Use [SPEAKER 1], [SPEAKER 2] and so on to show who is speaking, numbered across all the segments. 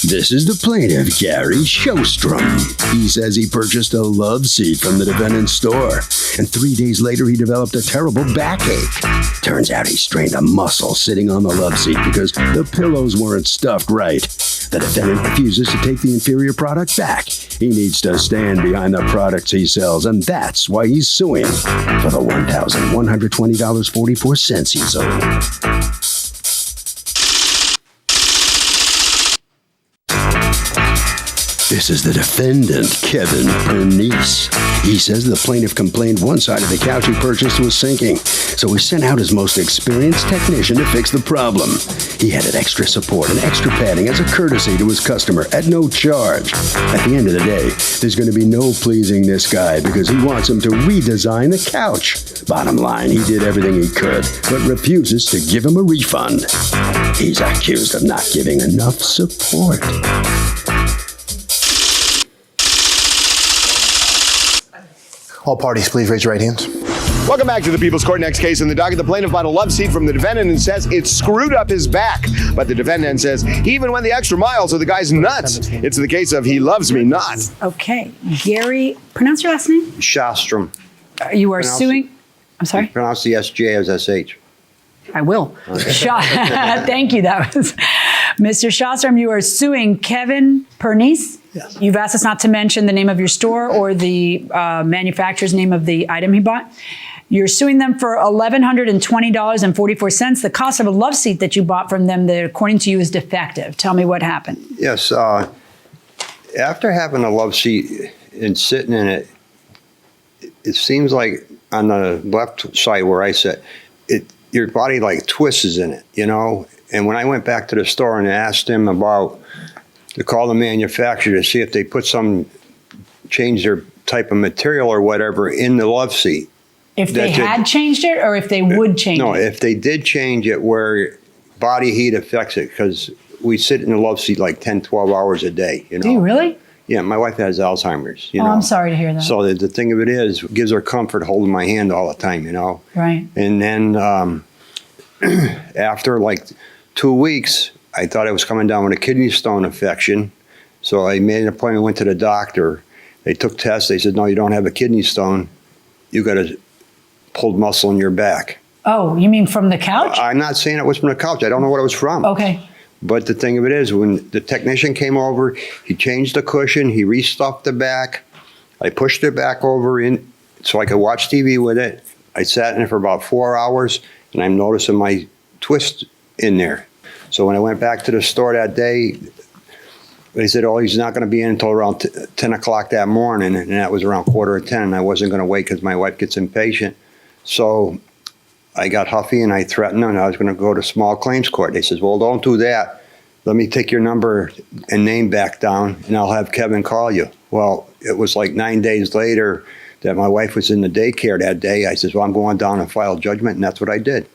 [SPEAKER 1] This is the plaintiff, Gary Showstrom. He says he purchased a Loveseat from the defendant's store, and 3 days later he developed a terrible backache. Turns out he strained a muscle sitting on the Loveseat because the pillows weren't stuffed right. The defendant refuses to take the inferior product back. He needs to stand behind the products he sells, and that's why he's suing for the $1,120.44 he's owed. This is the defendant, Kevin Pernice. He says the plaintiff complained one side of the couch he purchased was sinking, so he sent out his most experienced technician to fix the problem. He added extra support and extra padding as a courtesy to his customer at no charge. At the end of the day, there's going to be no pleasing this guy because he wants him to redesign the couch. Bottom line, he did everything he could, but refuses to give him a refund. He's accused of not giving enough support.
[SPEAKER 2] All parties, please raise your right hands.
[SPEAKER 3] Welcome back to the People's Court. Next case in the docket, the plaintiff bought a Loveseat from the defendant and says it screwed up his back. But the defendant says he even went the extra mile, so the guy's nuts. It's the case of he loves me not.
[SPEAKER 4] Okay. Gary, pronounce your last name?
[SPEAKER 5] Shostrom.
[SPEAKER 4] You are suing? I'm sorry?
[SPEAKER 5] Pronounce the SJ as SH.
[SPEAKER 4] I will. Okay. Thank you. That was Mr. Shostrom. You are suing Kevin Pernice.
[SPEAKER 2] Yes.
[SPEAKER 4] You've asked us not to mention the name of your store or the manufacturer's name of the item he bought. You're suing them for $1,120.44. The cost of a Loveseat that you bought from them that, according to you, is defective. Tell me what happened.
[SPEAKER 5] Yes. After having a Loveseat and sitting in it, it seems like on the left side where I sit, your body like twists in it, you know? And when I went back to the store and asked him to call the manufacturer to see if they change their type of material or whatever in the Loveseat.
[SPEAKER 4] If they had changed it or if they would change it?
[SPEAKER 5] No, if they did change it where body heat affects it, because we sit in the Loveseat like 10, 12 hours a day, you know?
[SPEAKER 4] Do you really?
[SPEAKER 5] Yeah, my wife has Alzheimer's, you know.
[SPEAKER 4] I'm sorry to hear that.
[SPEAKER 5] So the thing of it is, it gives her comfort holding my hand all the time, you know.
[SPEAKER 4] Right.
[SPEAKER 5] And then after like 2 weeks, I thought I was coming down with a kidney stone infection. So I made an appointment, went to the doctor. They took tests. They said, no, you don't have a kidney stone. You got a pulled muscle in your back.
[SPEAKER 4] Oh, you mean from the couch?
[SPEAKER 5] I'm not saying it was from the couch. I don't know what it was from.
[SPEAKER 4] Okay.
[SPEAKER 5] But the thing of it is, when the technician came over, he changed the cushion, he restuffed the back. I pushed it back over in so I could watch TV with it. I sat in it for about 4 hours, and I'm noticing my twist in there. So when I went back to the store that day, they said, oh, he's not going to be in until around 10 o'clock that morning, and that was around 9:45, and I wasn't going to wait because my wife gets impatient. So I got huffy, and I threatened them, and I was going to go to small claims court. They said, well, don't do that. Let me take your number and name back down, and I'll have Kevin call you. Well, it was like 9 days later that my wife was in the daycare that day. I said, well, I'm going down and file judgment, and that's what I did.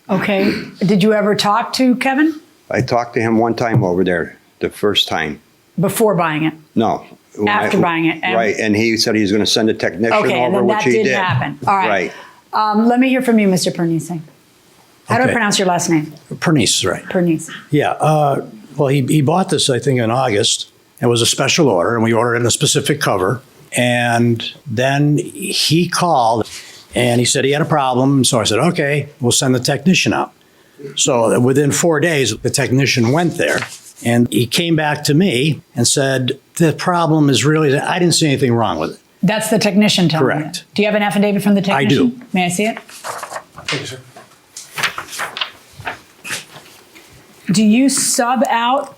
[SPEAKER 4] Okay. Did you ever talk to Kevin?
[SPEAKER 5] I talked to him one time over there, the first time.
[SPEAKER 4] Before buying it?
[SPEAKER 5] No.
[SPEAKER 4] After buying it?
[SPEAKER 5] Right, and he said he was going to send a technician over, which he did.
[SPEAKER 4] Okay, and then that did happen. All right.
[SPEAKER 5] Right.
[SPEAKER 4] Let me hear from you, Mr. Pernice. How do I pronounce your last name?
[SPEAKER 6] Pernice, right.
[SPEAKER 4] Pernice.
[SPEAKER 6] Yeah. Well, he bought this, I think, in August. It was a special order, and we ordered in a specific cover. And then he called, and he said he had a problem. So I said, okay, we'll send the technician out. So within 4 days, the technician went there, and he came back to me and said, the problem is really that I didn't see anything wrong with it.
[SPEAKER 4] That's the technician telling you.
[SPEAKER 6] Correct.
[SPEAKER 4] Do you have an affidavit from the technician?
[SPEAKER 6] I do.
[SPEAKER 4] May I see it?
[SPEAKER 2] Thank you, sir.
[SPEAKER 4] Do you sub out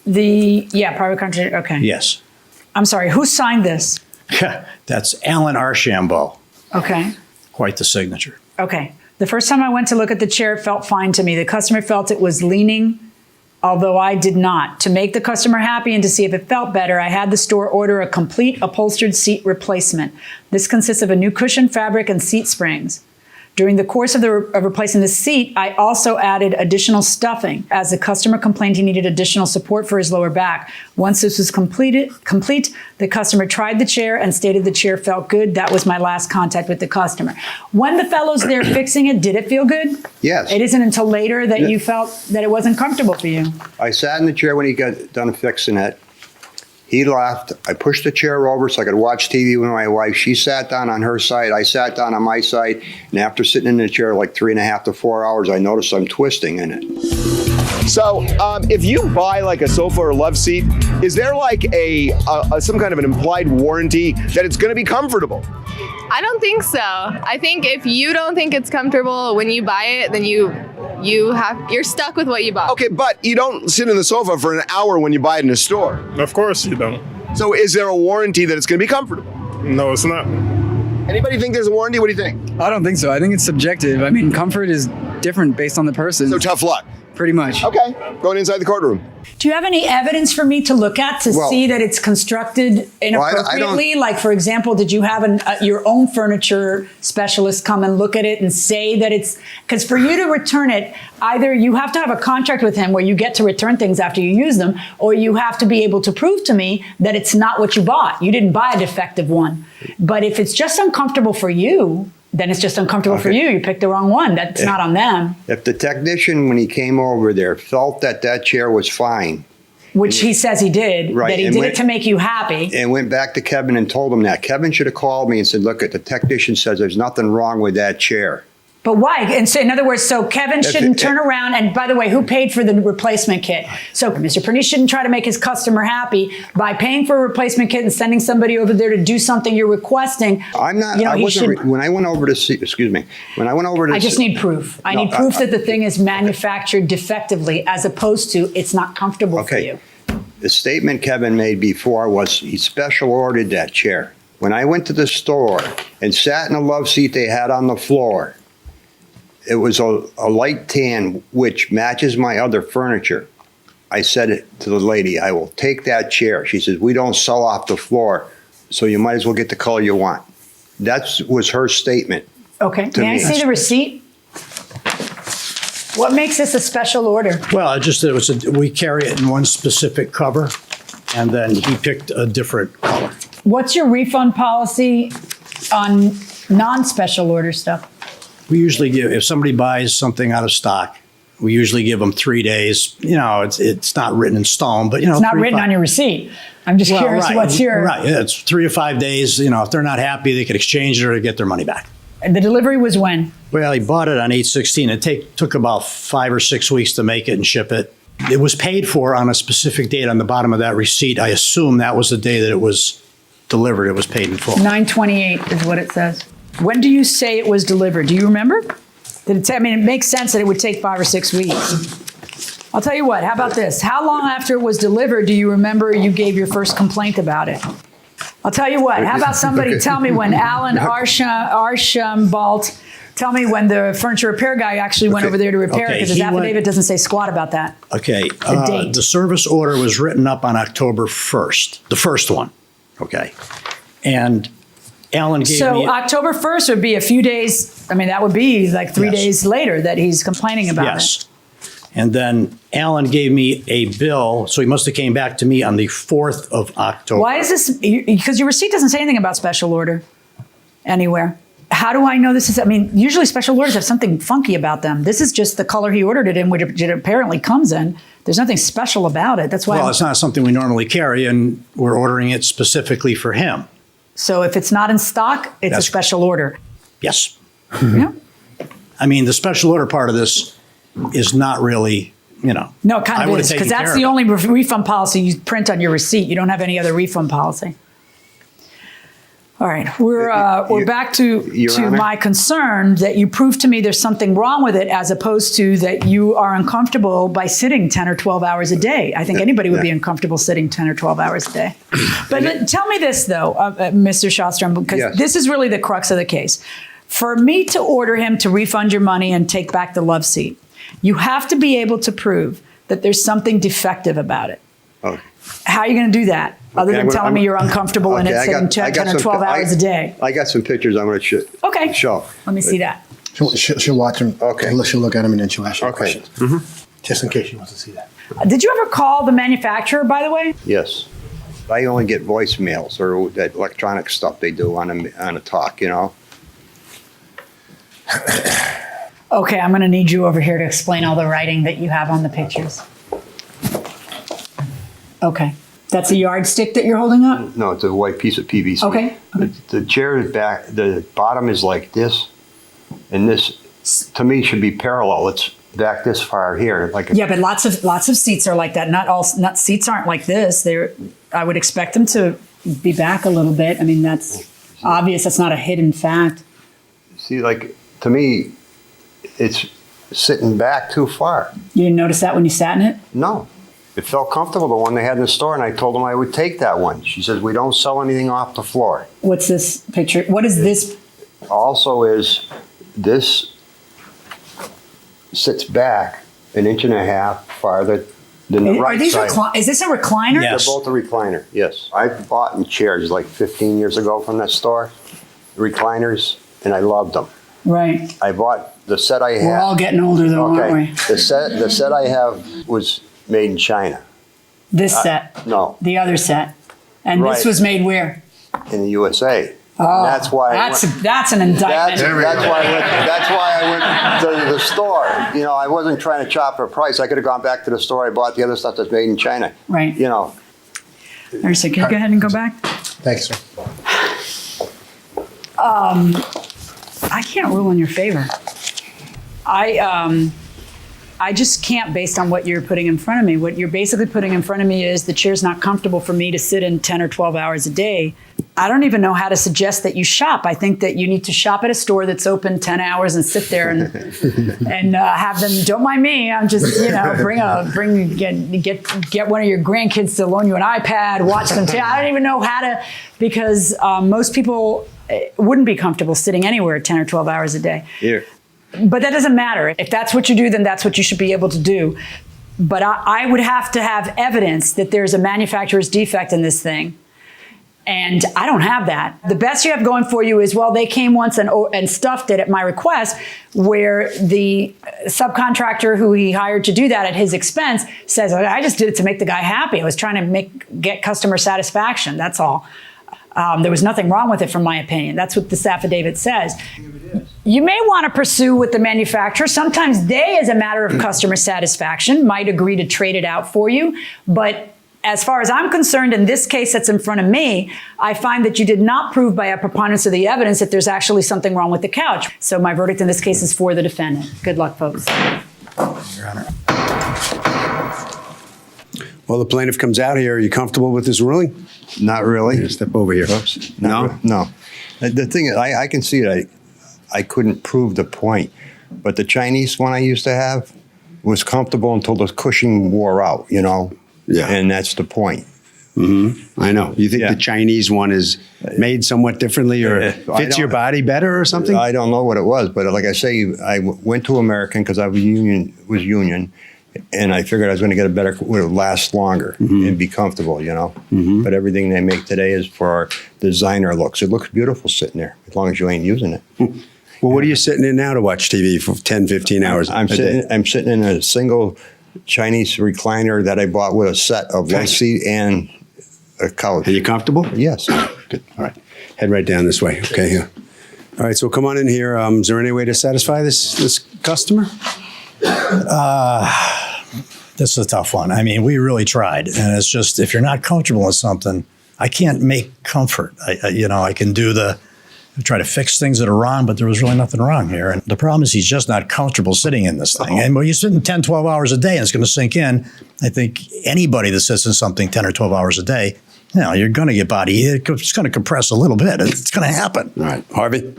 [SPEAKER 4] the, private contract, okay.
[SPEAKER 6] Yes.
[SPEAKER 4] I'm sorry, who signed this?
[SPEAKER 6] That's Alan Archambault.
[SPEAKER 4] Okay.
[SPEAKER 6] Quite the signature.
[SPEAKER 4] Okay. The first time I went to look at the chair, it felt fine to me. The customer felt it was leaning, although I did not. To make the customer happy and to see if it felt better, I had the store order a complete upholstered seat replacement. This consists of a new cushion, fabric, and seat springs. During the course of replacing the seat, I also added additional stuffing as the customer complained he needed additional support for his lower back. Once this was complete, the customer tried the chair and stated the chair felt good. That was my last contact with the customer. When the fellow's there fixing it, did it feel good?
[SPEAKER 5] Yes.
[SPEAKER 4] It isn't until later that you felt that it wasn't comfortable for you.
[SPEAKER 5] I sat in the chair when he got done fixing it. He left. I pushed the chair over so I could watch TV with my wife. She sat down on her side. I sat down on my side. And after sitting in the chair like 3.5 to 4 hours, I noticed I'm twisting in it.
[SPEAKER 3] So, if you buy like a sofa or love seat, is there like some kind of an implied warranty that it's going to be comfortable?
[SPEAKER 7] I don't think so. I think if you don't think it's comfortable when you buy it, then you're stuck with what you bought.
[SPEAKER 3] Okay, but you don't sit in the sofa for an hour when you buy it in a store.
[SPEAKER 8] Of course you don't.
[SPEAKER 3] So is there a warranty that it's going to be comfortable?
[SPEAKER 8] No, it's not.
[SPEAKER 3] Anybody think there's a warranty? What do you think?
[SPEAKER 9] I don't think so. I think it's subjective. I mean, comfort is different based on the person.
[SPEAKER 3] So tough luck.
[SPEAKER 9] Pretty much.
[SPEAKER 3] Okay, going inside the courtroom.
[SPEAKER 4] Do you have any evidence for me to look at to see that it's constructed inappropriately? Like, for example, did you have your own furniture specialist come and look at it and say that it's, because for you to return it, either you have to have a contract with him where you get to return things after you use them, or you have to be able to prove to me that it's not what you bought. You didn't buy a defective one. But if it's just uncomfortable for you, then it's just uncomfortable for you. You picked the wrong one. That's not on them.
[SPEAKER 5] If the technician, when he came over there, felt that chair was fine.
[SPEAKER 4] Which he says he did,
[SPEAKER 5] right,
[SPEAKER 4] that he did it to make you happy.
[SPEAKER 5] And went back to Kevin and told him that. Kevin should have called me and said, look, the technician says there's nothing wrong with that chair.
[SPEAKER 4] But why? And so, in other words, so Kevin shouldn't turn around, and by the way, who paid for the replacement kit? So Mr. Pernice shouldn't try to make his customer happy by paying for a replacement kit and sending somebody over there to do something you're requesting.
[SPEAKER 5] I'm not, you know, when I went over to see, I
[SPEAKER 4] just need proof. I need proof that the thing is manufactured defectively as opposed to it's not comfortable for you.
[SPEAKER 5] The statement Kevin made before was he special ordered that chair. When I went to the store and sat in a love seat they had on the floor, it was a light tan, which matches my other furniture. I said it to the lady, I will take that chair. She says, we don't sell off the floor, so you might as well get the color you want. That was her statement.
[SPEAKER 4] Okay, may I see the receipt? What makes this a special order?
[SPEAKER 6] Well, we carry it in one specific cover, and then he picked a different color.
[SPEAKER 4] What's your refund policy on non-special order stuff?
[SPEAKER 6] We usually give, if somebody buys something out of stock, we usually give them 3 days. You know, it's not written in stone, but, you know.
[SPEAKER 4] It's not written on your receipt. I'm just curious what's your.
[SPEAKER 6] Right, yeah, it's 3 to 5 days. You know, if they're not happy, they could exchange it or get their money back.
[SPEAKER 4] And the delivery was when?
[SPEAKER 6] Well, he bought it on 8/16. It took about 5 or 6 weeks to make it and ship it. It was paid for on a specific date on the bottom of that receipt. I assume that was the day that it was delivered. It was paid in full.
[SPEAKER 4] 9/28 is what it says. When do you say it was delivered? Do you remember? Did it say, I mean, it makes sense that it would take 5 or 6 weeks. I'll tell you what, how about this? How long after it was delivered do you remember you gave your first complaint about it? I'll tell you what, how about somebody tell me when Alan Archambault, tell me when the furniture repair guy actually went over there to repair it, because his affidavit doesn't say squat about that.
[SPEAKER 6] Okay,
[SPEAKER 4] the date.
[SPEAKER 6] The service order was written up on October 1st, the first one, okay? And Alan gave me...
[SPEAKER 4] So October 1st would be a few days, I mean, that would be like 3 days later that he's complaining about it.
[SPEAKER 6] Yes. And then Alan gave me a bill, so he must have came back to me on the 4th of October.
[SPEAKER 4] Why is this, because your receipt doesn't say anything about special order anywhere. How do I know this is, I mean, usually special orders have something funky about them. This is just the color he ordered it in, which it apparently comes in. There's nothing special about it. That's why.
[SPEAKER 6] Well, it's not something we normally carry, and we're ordering it specifically for him.
[SPEAKER 4] So if it's not in stock, it's a special order.
[SPEAKER 6] Yes.
[SPEAKER 4] Yeah.
[SPEAKER 6] I mean, the special order part of this is not really, you know.
[SPEAKER 4] No, it kind of is, because that's the only refund policy you print on your receipt. You don't have any other refund policy. All right, we're back to my concern that you prove to me there's something wrong with it, as opposed to that you are uncomfortable by sitting 10 or 12 hours a day. I think anybody would be uncomfortable sitting 10 or 12 hours a day. But tell me this, though, Mr. Shostrom, because this is really the crux of the case. For me to order him to refund your money and take back the love seat, you have to be able to prove that there's something defective about it. Okay. How are you going to do that? Other than telling me you're uncomfortable in it sitting 10 or 12 hours a day.
[SPEAKER 5] I got some pictures I'm going to show.
[SPEAKER 4] Okay. Let me see that.
[SPEAKER 2] She'll watch him.
[SPEAKER 3] Okay.
[SPEAKER 2] She'll look at him and then she'll ask you
[SPEAKER 3] Okay.
[SPEAKER 2] questions. Just in case she wants to see that.
[SPEAKER 4] Did you ever call the manufacturer, by the way?
[SPEAKER 5] Yes. I only get voicemails or that electronic stuff they do on a talk, you know.
[SPEAKER 4] Okay, I'm going to need you over here to explain all the writing that you have on the pictures. Okay. That's a yardstick that you're holding up?
[SPEAKER 5] No, it's a white piece of PVC.
[SPEAKER 4] Okay.
[SPEAKER 5] The chair is back, the bottom is like this, and this, to me, should be parallel. It's back this far here.
[SPEAKER 4] Yeah, but lots of seats are like that. Not seats aren't like this. I would expect them to be back a little bit. I mean, that's obvious. That's not a hidden fact.
[SPEAKER 5] See, like, to me, it's sitting back too far.
[SPEAKER 4] You didn't notice that when you sat in it?
[SPEAKER 5] No. It felt comfortable, the one they had in the store, and I told them I would take that one. She says, we don't sell anything off the floor.
[SPEAKER 4] What's this picture? What is this?
[SPEAKER 5] Also is, this sits back an inch and a half farther than the right side.
[SPEAKER 4] Is this a recliner?
[SPEAKER 6] Yes.
[SPEAKER 5] They're both a recliner, yes. I bought in chairs like 15 years ago from that store, recliners, and I loved them.
[SPEAKER 4] Right.
[SPEAKER 5] I bought the set I had.
[SPEAKER 4] We're all getting older though, aren't we?
[SPEAKER 5] The set I have was made in China.
[SPEAKER 4] This set?
[SPEAKER 5] No.
[SPEAKER 4] The other set? And this
[SPEAKER 5] Right.
[SPEAKER 4] was made where?
[SPEAKER 5] In the USA.
[SPEAKER 4] Oh,
[SPEAKER 5] that's why
[SPEAKER 4] that's an indictment.
[SPEAKER 5] That's why I went to the store. You know, I wasn't trying to chop for a price. I could have gone back to the store. I bought the other stuff that's made in China.
[SPEAKER 4] Right.
[SPEAKER 5] You know.
[SPEAKER 4] All right, so can you go ahead and go back?
[SPEAKER 2] Thanks, sir.
[SPEAKER 4] I can't rule in your favor. I just can't based on what you're putting in front of me. What you're basically putting in front of me is the chair's not comfortable for me to sit in 10 or 12 hours a day. I don't even know how to suggest that you shop. I think that you need to shop at a store that's open 10 hours and sit there and have them, don't mind me, I'm just, get one of your grandkids to loan you an iPad, watch them. I don't even know how to, because most people wouldn't be comfortable sitting anywhere 10 or 12 hours a day.
[SPEAKER 5] Yeah.
[SPEAKER 4] But that doesn't matter. If that's what you do, then that's what you should be able to do. But I would have to have evidence that there's a manufacturer's defect in this thing. And I don't have that. The best you have going for you is, well, they came once and stuffed it at my request, where the subcontractor who he hired to do that at his expense says, I just did it to make the guy happy. I was trying to get customer satisfaction. That's all. There was nothing wrong with it, from my opinion. That's what this affidavit says. You may want to pursue with the manufacturer. Sometimes they, as a matter of customer satisfaction, might agree to trade it out for you. But as far as I'm concerned, in this case that's in front of me, I find that you did not prove by a preponderance of the evidence that there's actually something wrong with the couch. So my verdict in this case is for the defendant. Good luck, folks.
[SPEAKER 6] Your Honor.
[SPEAKER 1] Well, the plaintiff comes out here. Are you comfortable with this ruling?
[SPEAKER 5] Not really.
[SPEAKER 1] Step over here.
[SPEAKER 5] Oops.
[SPEAKER 1] No?
[SPEAKER 5] No. The thing is, I can see it. I couldn't prove the point. But the Chinese one I used to have was comfortable until the cushion wore out, you know?
[SPEAKER 1] Yeah.
[SPEAKER 5] And that's the point.
[SPEAKER 1] Mm-hmm. I know. You think the Chinese one is made somewhat differently or fits your body better or something?
[SPEAKER 5] I don't know what it was, but like I say, I went to American because I was union, and I figured I was going to get a better, would last longer and be comfortable, you know. But everything they make today is for our designer looks. It looks beautiful sitting there, as long as you ain't using it.
[SPEAKER 1] Well, what are you sitting in now to watch TV for 10, 15 hours
[SPEAKER 5] I'm sitting in a single Chinese recliner that I bought with a set of Loveseat and a couch.
[SPEAKER 1] Are you comfortable?
[SPEAKER 5] Yes.
[SPEAKER 1] Good. All right. Head right down this way. Okay. Yeah. All right. So come on in here. Is there any way to satisfy this customer?
[SPEAKER 6] That's a tough one. I mean, we really tried, and it's just, if you're not comfortable with something, I can't make comfort. I can try to fix things that are wrong, but there was really nothing wrong here. And the problem is he's just not comfortable sitting in this thing. And when you're sitting 10, 12 hours a day and it's going to sink in, I think anybody that sits in something 10 or 12 hours a day, you're going to get body. It's going to compress a little bit. It's going to happen.
[SPEAKER 1] All right. Harvey?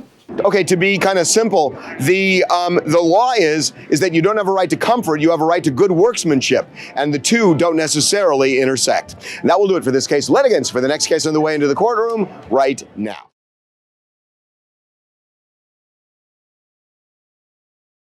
[SPEAKER 3] Okay, to be kind of simple, the law is that you don't have a right to comfort, you have a right to good workmanship, and the two don't necessarily intersect. And that will do it for this case. Litigants for the next case on the way into the courtroom right now.